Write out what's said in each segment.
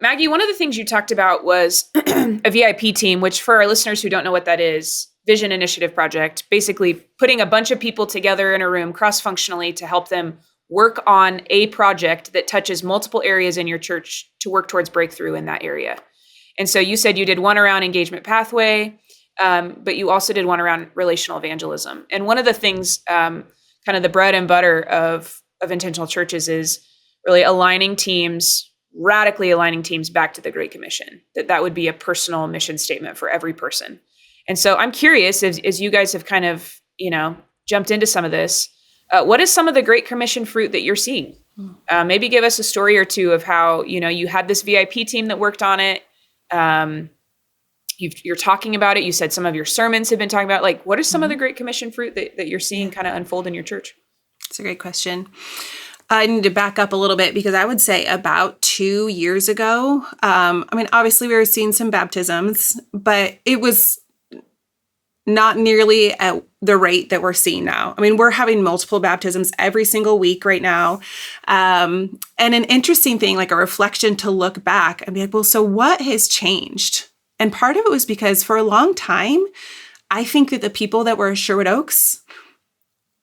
Maggie, one of the things you talked about was a VIP team, which for our listeners who don't know what that is, Vision Initiative Project, basically putting a bunch of people together in a room cross-functionally to help them work on a project that touches multiple areas in your church to work towards breakthrough in that area. And so you said you did one around engagement pathway, but you also did one around relational evangelism. And one of the things, kind of the bread and butter of intentional churches is really radically aligning teams back to the Great Commission, that would be a personal mission statement for every person. And so I'm curious, as you guys have kind of, jumped into some of this, what is some of the Great Commission fruit that you're seeing? Maybe give us a story or two of how, you had this VIP team that worked on it. You're talking about it. You said some of your sermons have been talking about, like, what are some of the Great Commission fruit that you're seeing kind of unfold in your church? It's a great question. I need to back up a little bit because I would say about 2 years ago, obviously we were seeing some baptisms, but it was not nearly at the rate that we're seeing now. We're having multiple baptisms every single week right now. And an interesting thing, like a reflection to look back and be like, well, so what has changed? And part of it was because for a long time, I think that the people that were at Sherwood Oaks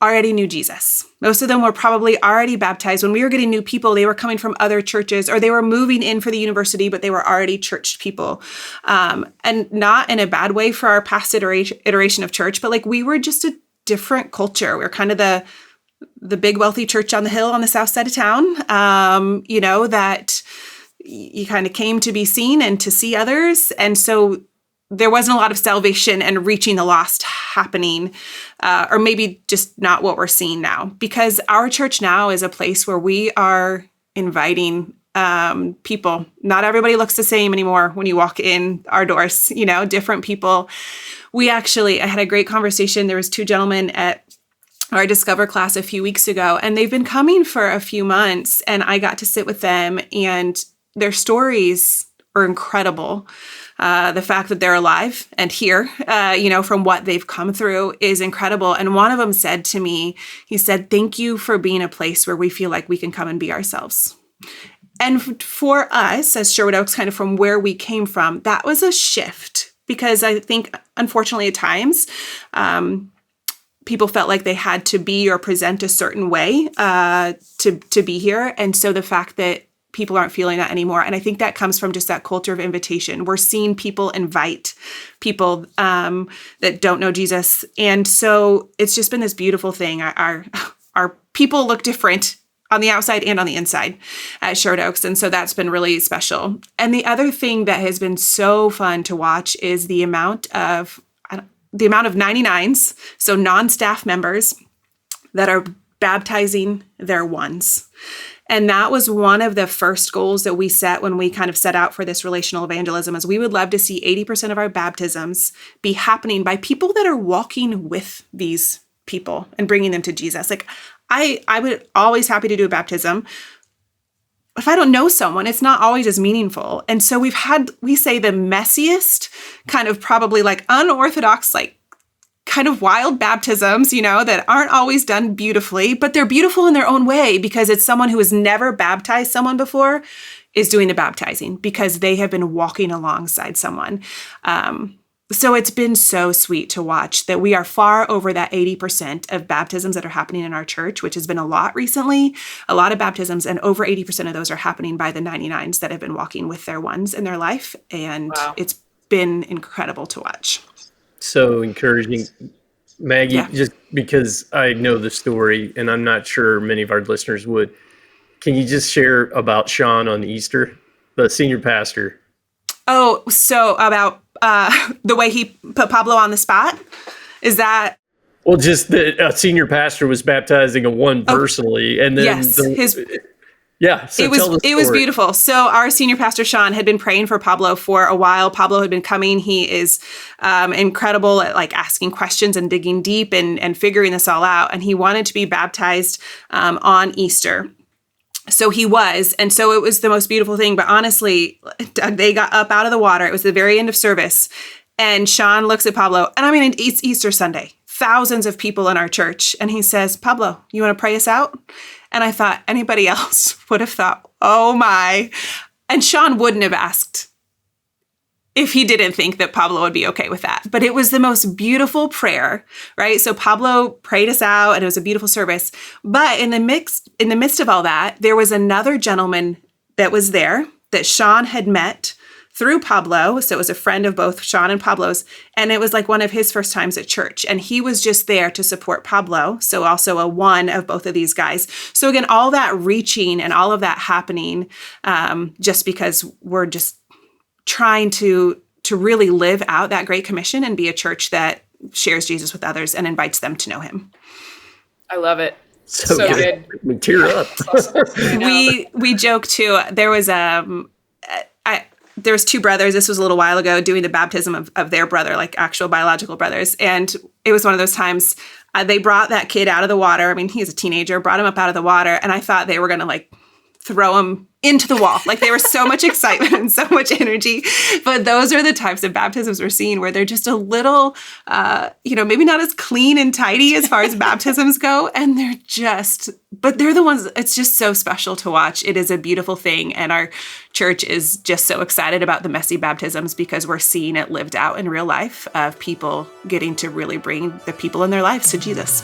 already knew Jesus. Most of them were probably already baptized. When we were getting new people, they were coming from other churches or they were moving in for the university, but they were already churched people. And not in a bad way for our past iteration of church, but like we were just a different culture. We were kind of the big wealthy church on the hill on the south side of town, that you kind of came to be seen and to see others. And so there wasn't a lot of salvation and reaching the lost happening, or maybe just not what we're seeing now, because our church now is a place where we are inviting people. Not everybody looks the same anymore when you walk in our doors, different people. I had a great conversation. There was 2 gentlemen at our Discover class a few weeks ago, and they've been coming for a few months, and I got to sit with them, and their stories are incredible. The fact that they're alive and here, from what they've come through is incredible. And one of them said to me, he said, thank you for being a place where we feel like we can come and be ourselves. And for us as Sherwood Oaks, kind of from where we came from, that was a shift because I think, unfortunately, at times, people felt like they had to be or present a certain way to be here. And so the fact that people aren't feeling that anymore. And I think that comes from just that culture of invitation. We're seeing people invite people that don't know Jesus. And so it's just been this beautiful thing. Our people look different on the outside and on the inside at Sherwood Oaks. And so that's been really special. And the other thing that has been so fun to watch is the amount of 99s, so non-staff members that are baptizing their ones. And that was one of the first goals that we set when we kind of set out for this relational evangelism, is we would love to see 80% of our baptisms be happening by people that are walking with these people and bringing them to Jesus. Like I would always happy to do a baptism. If I don't know someone, it's not always as meaningful. And so we say the messiest kind of probably like unorthodox, like kind of wild baptisms, that aren't always done beautifully, but they're beautiful in their own way because it's someone who has never baptized someone before is doing the baptizing because they have been walking alongside someone. So it's been so sweet to watch that we are far over that 80% of baptisms that are happening in our church, which has been a lot recently, a lot of baptisms, and over 80% of those are happening by the 99s that have been walking with their ones in their life. And wow. It's been incredible to watch. So encouraging. Maggie, just because I know the story and I'm not sure many of our listeners would, can you just share about Sean on Easter, the senior pastor? Oh, so about the way he put Pablo on the spot? Is that? Well, just that a senior pastor was baptizing a one personally. And then yes, so it was beautiful. So our senior pastor, Sean, had been praying for Pablo for a while. Pablo had been coming. He is incredible at like asking questions and digging deep and figuring this all out. And he wanted to be baptized on Easter. So he was. And so it was the most beautiful thing. But honestly, they got up out of the water. It was the very end of service. And Sean looks at Pablo. And it's Easter Sunday. Thousands of people in our church. And he says, Pablo, you want to pray us out? And I thought anybody else would have thought, oh my. And Sean wouldn't have asked if he didn't think that Pablo would be okay with that. But it was the most beautiful prayer, right? So Pablo prayed us out and it was a beautiful service. But in the midst of all that, there was another gentleman that was there that Sean had met through Pablo. So it was a friend of both Sean and Pablo's. And it was like one of his first times at church. And he was just there to support Pablo. So also a one of both of these guys. So again, all that reaching and all of that happening just because we're just trying to really live out that Great Commission and be a church that shares Jesus with others and invites them to know him. I love it. So good. We tear up. We joke too. There was there was two brothers. This was a little while ago doing the baptism of their brother, like actual biological brothers. And it was one of those times they brought that kid out of the water. I mean, he was a teenager, brought him up out of the water. And I thought they were going to like throw him into the wall. Like there was so much excitement and so much energy. But those are the types of baptisms we're seeing where they're just a little, maybe not as clean and tidy as far as baptisms go. And but they're the ones, it's just so special to watch. It is a beautiful thing. And our church is just so excited about the messy baptisms because we're seeing it lived out in real life of people getting to really bring the people in their lives to Jesus.